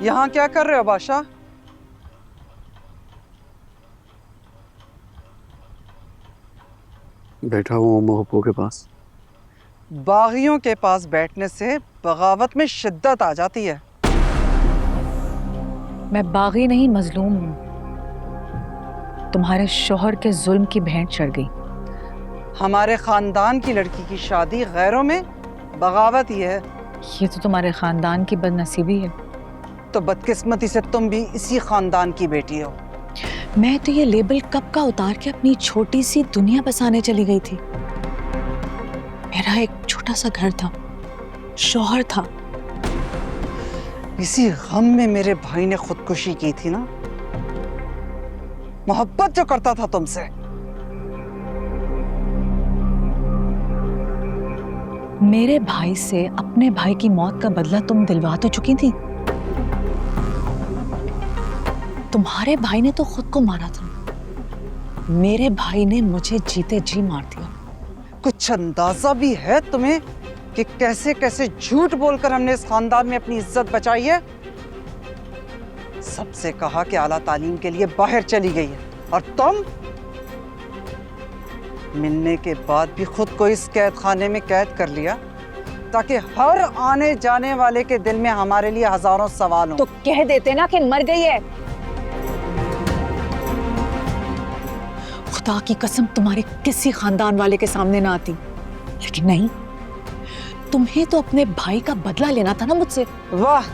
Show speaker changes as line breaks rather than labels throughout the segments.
यहाँ क्या कर रहे हो बादशाह?
बैठा हूँ अम्मा पप्पू के पास।
बागियों के पास बैठने से बगावत में शिद्दत आ जाती है।
मैं बागी नहीं, मजलूम हूँ। तुम्हारे शौहर के जुल्म की भेंट चढ़ गई।
हमारे खानदान की लड़की की शादी गैरों में बगावत ही है।
ये तो तुम्हारे खानदान की बदनसीबी है।
तो बदकिस्मती से तुम भी इसी खानदान की बेटी हो।
मैं तो ये लेबल कब का उतार के अपनी छोटी सी दुनिया बसाने चली गई थी। मेरा एक छोटा सा घर था, शौहर था।
इसी गम में मेरे भाई ने खुदकुशी की थी ना। मोहब्बत जो करता था तुमसे।
मेरे भाई से अपने भाई की मौत का बदला तुम दिलवा तो चुकी थी। तुम्हारे भाई ने तो खुद को मारा था, मेरे भाई ने मुझे जीते जी मार दिया।
कुछ अंदाजा भी है तुम्हें कि कैसे कैसे झूठ बोलकर हमने इस खानदान में अपनी इज्जत बचाई है? सबसे कहा कि आला तालीम के लिए बाहर चली गई है, और तुम मिलने के बाद भी खुद को इस कैद खाने में कैद कर लिया ताकि हर आने जाने वाले के दिल में हमारे लिए हजारों सवाल हों।
तो कह देते ना कि मर गई है। खुदा की कसम तुम्हारे किसी खानदान वाले के सामने ना आती, लेकिन नहीं, तुम्हें तो अपने भाई का बदला लेना था ना मुझसे।
वाह,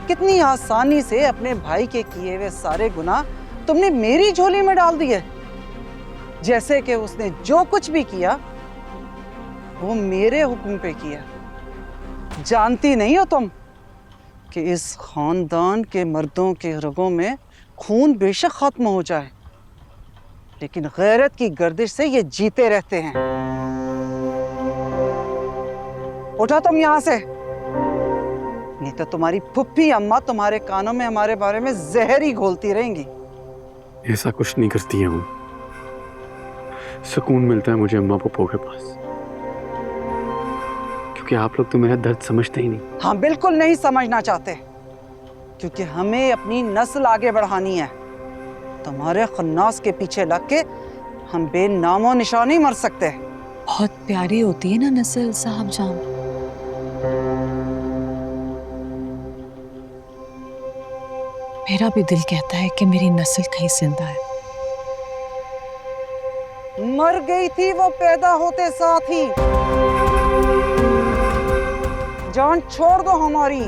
कितनी आसानी से अपने भाई के किए हुए सारे गुनाह तुमने मेरी झोली में डाल दिए। जैसे कि उसने जो कुछ भी किया वो मेरे हुक्म पे किया। जानती नहीं हो तुम कि इस खानदान के मर्दों के रगों में खून बेशक खत्म हो जाए, लेकिन गैरत की गर्दिश से ये जीते रहते हैं। उठा तुम यहां से, नहीं तो तुम्हारी फुप्पी अम्मा तुम्हारे कानों में हमारे बारे में जहर ही घोलती रहेंगी।
ऐसा कुछ नहीं करती है वो। सुकून मिलता है मुझे अम्मा पप्पू के पास, क्योंकि आप लोग तो मेरा दर्द समझते ही नहीं।
हम बिल्कुल नहीं समझना चाहते, क्योंकि हमें अपनी नस्ल आगे बढ़ानी है। तुम्हारे खन्नास के पीछे लग के हम बेनामो निशान ही मर सकते हैं।
बहुत प्यारी होती है ना नस्ल साहब जान। मेरा भी दिल कहता है कि मेरी नस्ल कहीं जिंदा है।
मर गई थी वो पैदा होते साथ ही। जान छोड़ दो हमारी।